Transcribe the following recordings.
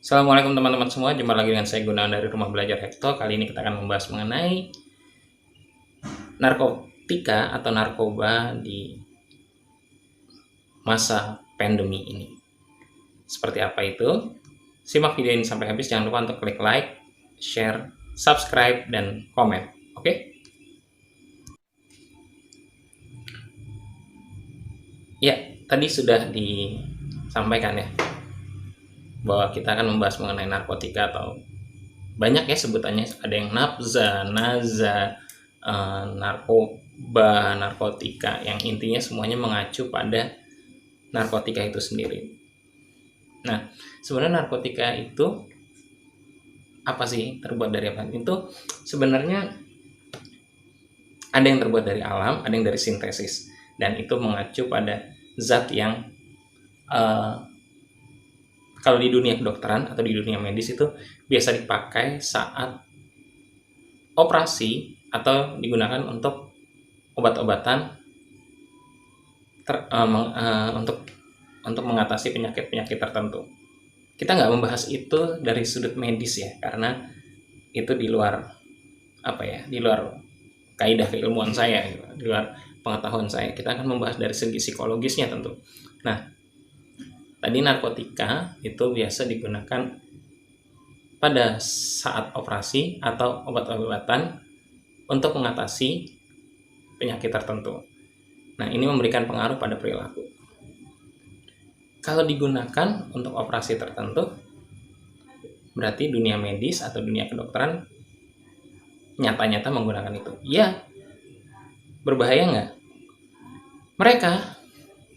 Assalamualaikum teman-teman semua, jumpa lagi dengan saya Gunawan dari Rumah Belajar Hekto. Kali ini kita akan membahas mengenai narkotika atau narkoba di masa pandemi ini. Seperti apa itu? Simak video ini sampai habis, jangan lupa untuk klik like, share, subscribe, dan komen. Oke? Ya, tadi sudah disampaikan ya, bahwa kita akan membahas mengenai narkotika atau banyak ya sebutannya, ada yang nafza, naza, narkoba, narkotika, yang intinya semuanya mengacu pada narkotika itu sendiri. Nah, sebenarnya narkotika itu apa sih? Terbuat dari apa? Itu sebenarnya ada yang terbuat dari alam, ada yang dari sintesis, dan itu mengacu pada zat yang kalau di dunia kedokteran atau di dunia medis itu biasa dipakai saat operasi atau digunakan untuk obat-obatan untuk mengatasi penyakit-penyakit tertentu. Kita nggak membahas itu dari sudut medis ya, karena itu di luar di luar kaidah keilmuan saya, di luar pengetahuan saya. Kita akan membahas dari segi psikologisnya tentu. Nah, tadi narkotika itu biasa digunakan pada saat operasi atau obat-obatan untuk mengatasi penyakit tertentu. Nah, ini memberikan pengaruh pada perilaku. Kalau digunakan untuk operasi tertentu, berarti dunia medis atau dunia kedokteran nyata-nyata menggunakan itu. Ya, berbahaya nggak? Mereka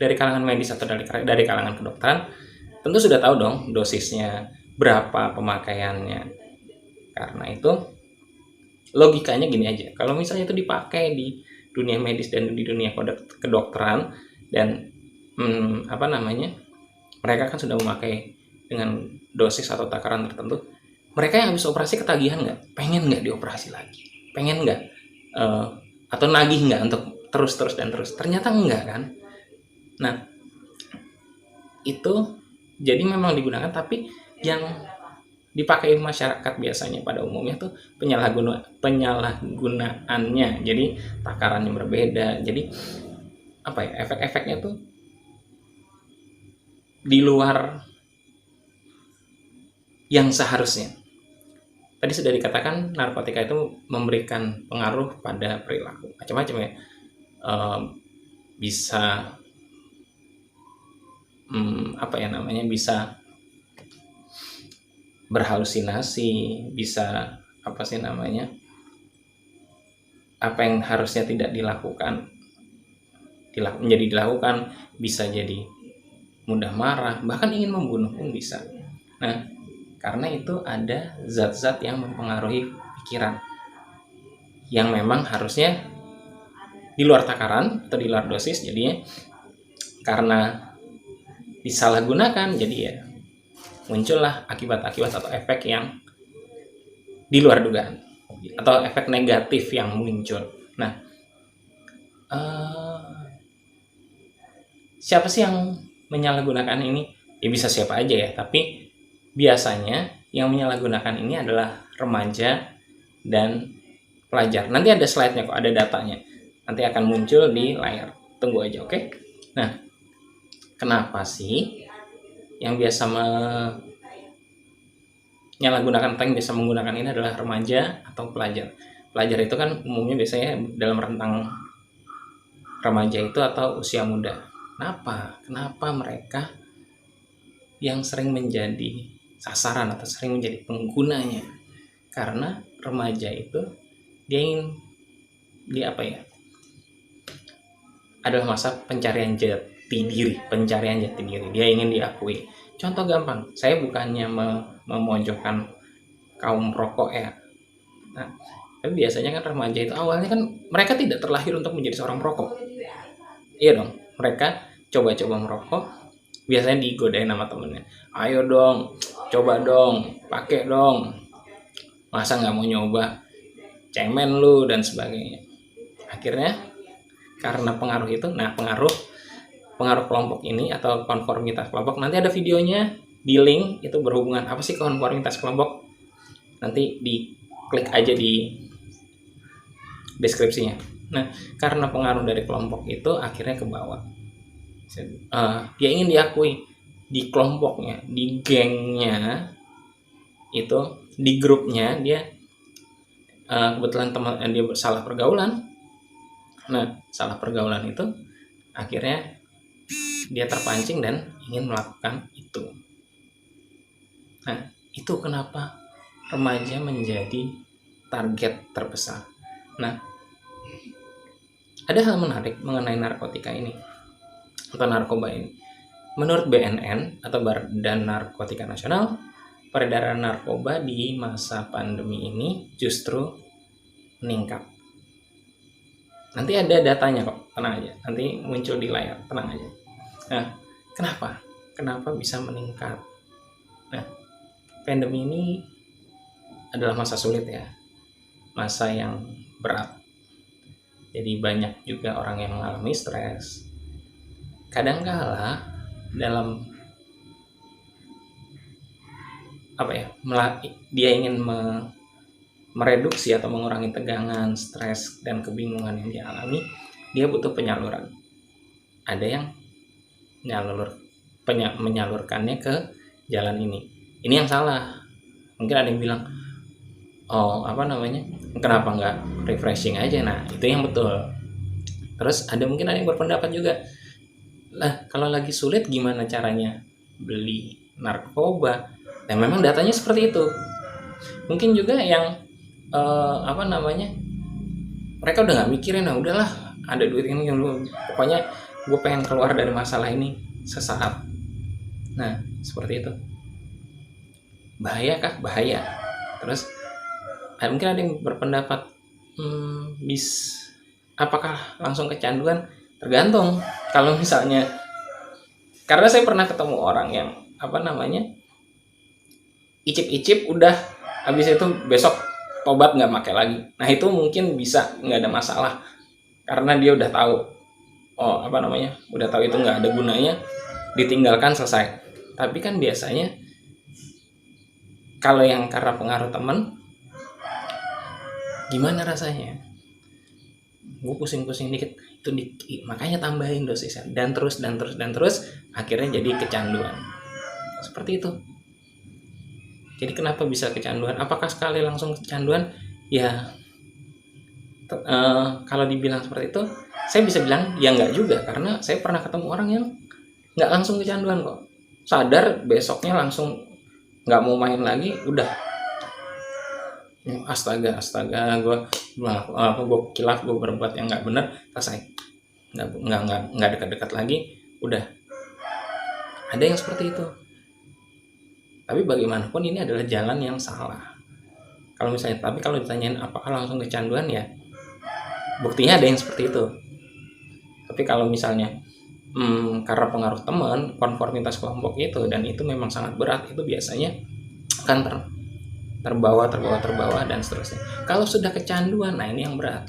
dari kalangan medis atau dari kalangan kedokteran tentu sudah tahu dong dosisnya, berapa pemakaiannya. Karena itu logikanya gini aja, kalau misalnya itu dipakai di dunia medis dan di dunia kedokteran dan mereka kan sudah memakai dengan dosis atau takaran tertentu, mereka yang habis operasi ketagihan nggak? Pengen nggak dioperasi lagi? Pengen nggak? Atau nagih nggak untuk terus dan terus? Ternyata enggak kan? Nah, itu jadi memang digunakan, tapi yang dipakai masyarakat biasanya pada umumnya tuh penyalahgunaannya. Jadi takarannya berbeda. Jadi efek-efeknya tuh di luar yang seharusnya. Tadi sudah dikatakan narkotika itu memberikan pengaruh pada perilaku macam-macam ya. Bisa bisa berhalusinasi, bisa apa yang harusnya tidak dilakukan menjadi dilakukan, bisa jadi mudah marah, bahkan ingin membunuh pun bisa. Nah, karena itu ada zat-zat yang mempengaruhi pikiran yang memang harusnya di luar takaran atau di luar dosis, jadinya karena disalahgunakan, jadi ya muncullah akibat-akibat atau efek yang di luar dugaan atau efek negatif yang muncul. Nah, siapa sih yang menyalahgunakan ini? Ya bisa siapa aja ya, tapi biasanya yang menyalahgunakan ini adalah remaja dan pelajar. Nanti ada slide-nya kok, ada datanya. Nanti akan muncul di layar. Tunggu aja, oke? Nah, kenapa sih yang biasa menyalahgunakan atau yang biasa menggunakan ini adalah remaja atau pelajar? Pelajar itu kan umumnya biasanya dalam rentang remaja itu atau usia muda. Kenapa mereka yang sering menjadi sasaran atau sering menjadi penggunanya? Karena remaja itu adalah masa pencarian jati diri. Dia ingin diakui. Contoh gampang, saya bukannya memojokkan kaum perokok ya. Nah, tapi biasanya kan remaja itu awalnya kan mereka tidak terlahir untuk menjadi seorang perokok. Iya dong, mereka coba-coba merokok, biasanya digodain sama temennya. Ayo dong, coba dong, pakai dong. Masa nggak mau nyoba? Cemen lu dan sebagainya. Akhirnya karena pengaruh itu, pengaruh kelompok ini atau konformitas kelompok, nanti ada videonya, di link itu berhubungan apa sih konformitas kelompok, nanti diklik aja di deskripsinya. Nah, karena pengaruh dari kelompok itu akhirnya ke bawah. Dia ingin diakui di kelompoknya, di gengnya itu, di grupnya dia kebetulan teman dia salah pergaulan. Nah, salah pergaulan itu akhirnya dia terpancing dan ingin melakukan itu. Nah, itu kenapa remaja menjadi target terbesar. Nah, ada hal menarik mengenai narkotika ini atau narkoba ini. Menurut BNN atau Badan Narkotika Nasional, peredaran narkoba di masa pandemi ini justru meningkat. Nanti ada datanya kok, tenang aja. Nanti muncul di layar, tenang aja. Nah, kenapa? Kenapa bisa meningkat? Nah, pandemi ini adalah masa sulit ya, masa yang berat. Jadi banyak juga orang yang mengalami stres. Kadangkala dalam dia ingin mereduksi atau mengurangi tegangan, stres, dan kebingungan yang dia alami, dia butuh penyaluran. Ada yang menyalurkannya ke jalan ini. Ini yang salah. Mungkin ada yang bilang, kenapa nggak refreshing aja? Nah, itu yang betul. Terus mungkin ada yang berpendapat juga, lah kalau lagi sulit gimana caranya beli narkoba? Dan memang datanya seperti itu. Mungkin juga yang mereka udah nggak mikirin, nah udahlah ada duit ini dulu, pokoknya gue pengen keluar dari masalah ini sesaat. Nah, seperti itu. Bahaya kah? Bahaya. Terus mungkin ada yang berpendapat, apakah langsung kecanduan? Tergantung. Kalau misalnya, karena saya pernah ketemu orang yang icip-icip udah, habis itu besok tobat nggak pakai lagi. Nah, itu mungkin bisa, nggak ada masalah, karena dia udah tahu udah tahu itu nggak ada gunanya, ditinggalkan, selesai. Tapi kan biasanya kalau yang karena pengaruh teman, gimana rasanya? Gue pusing-pusing dikit, makanya tambahin dosisnya, dan terus, akhirnya jadi kecanduan. Seperti itu. Jadi kenapa bisa kecanduan? Apakah sekali langsung kecanduan? Ya, kalau dibilang seperti itu, saya bisa bilang ya nggak juga, karena saya pernah ketemu orang yang nggak langsung kecanduan kok. Sadar besoknya langsung nggak mau main lagi, udah. Astaga, gue kilaf, gue berbuat yang nggak benar, selesai. Nggak dekat-dekat lagi, udah. Ada yang seperti itu. Tapi bagaimanapun ini adalah jalan yang salah. Kalau ditanyain apakah langsung kecanduan, ya buktinya ada yang seperti itu. Tapi kalau misalnya karena pengaruh teman, konformitas kelompok itu, dan itu memang sangat berat, itu biasanya akan terbawa dan seterusnya. Kalau sudah kecanduan, nah ini yang berat.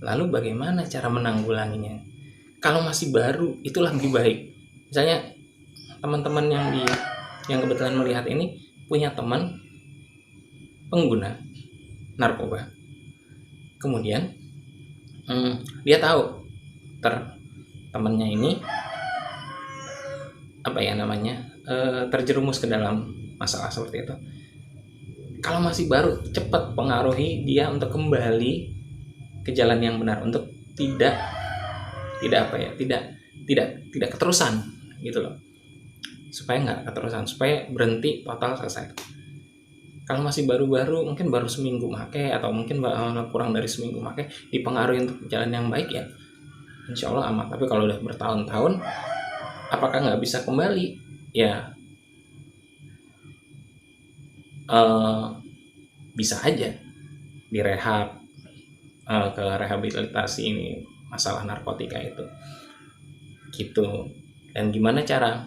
Lalu bagaimana cara menanggulanginya? Kalau masih baru, itu lebih baik. Misalnya teman-teman yang kebetulan melihat ini punya teman pengguna narkoba, kemudian dia tahu temannya ini terjerumus ke dalam masalah seperti itu. Kalau masih baru, cepat pengaruhi dia untuk kembali ke jalan yang benar, untuk tidak keterusan gitu loh. Supaya nggak keterusan, supaya berhenti total, selesai. Kalau masih baru-baru, mungkin baru seminggu make, atau mungkin kurang dari seminggu make, dipengaruhi untuk jalan yang baik, ya insya Allah aman. Tapi kalau udah bertahun-tahun, apakah nggak bisa kembali? Ya bisa aja direhab, ke rehabilitasi ini masalah narkotika itu gitu. Dan gimana cara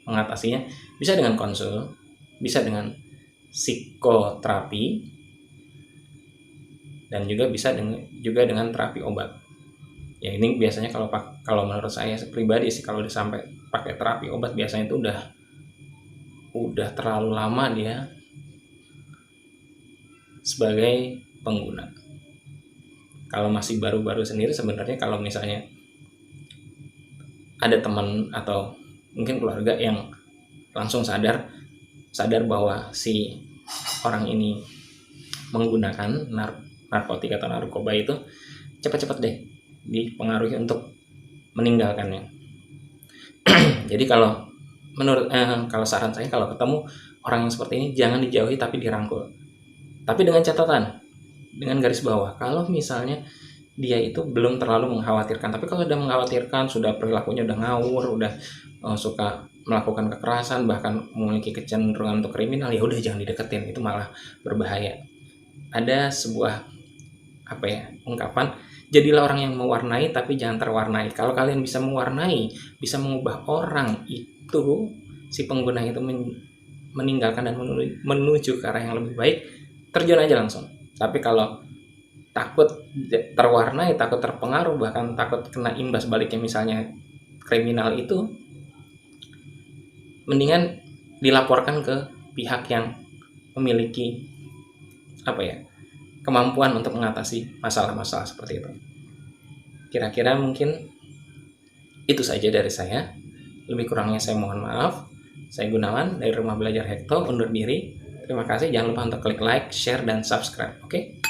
mengatasinya? Bisa dengan konsul, bisa dengan psikoterapi, dan juga bisa dengan terapi obat. Ya ini biasanya kalau menurut saya pribadi sih, kalau udah sampai pakai terapi obat biasanya itu udah terlalu lama dia sebagai pengguna. Kalau masih baru-baru sendiri sebenarnya, kalau misalnya ada teman atau mungkin keluarga yang langsung sadar bahwa si orang ini menggunakan narkotika atau narkoba, itu cepat-cepat deh dipengaruhi untuk meninggalkannya. Jadi kalau saran saya, kalau ketemu orang yang seperti ini jangan dijauhi tapi dirangkul. Tapi dengan catatan, dengan garis bawah, kalau misalnya dia itu belum terlalu mengkhawatirkan. Tapi kalau sudah mengkhawatirkan, sudah perilakunya udah ngawur, udah suka melakukan kekerasan, bahkan memiliki kecenderungan untuk kriminal, ya udah jangan dideketin, itu malah berbahaya. Ada sebuah ungkapan, jadilah orang yang mewarnai tapi jangan terwarnai. Kalau kalian bisa mewarnai, bisa mengubah orang itu, si pengguna itu meninggalkan dan menuju ke arah yang lebih baik, terjun aja langsung. Tapi kalau takut terwarnai, takut terpengaruh, bahkan takut kena imbas baliknya misalnya kriminal, itu mendingan dilaporkan ke pihak yang memiliki kemampuan untuk mengatasi masalah-masalah seperti itu. Kira-kira mungkin itu saja dari saya. Lebih kurangnya saya mohon maaf. Saya Gunawan dari Rumah Belajar Hekto undur diri. Terima kasih. Jangan lupa untuk klik like, share, dan subscribe. Oke?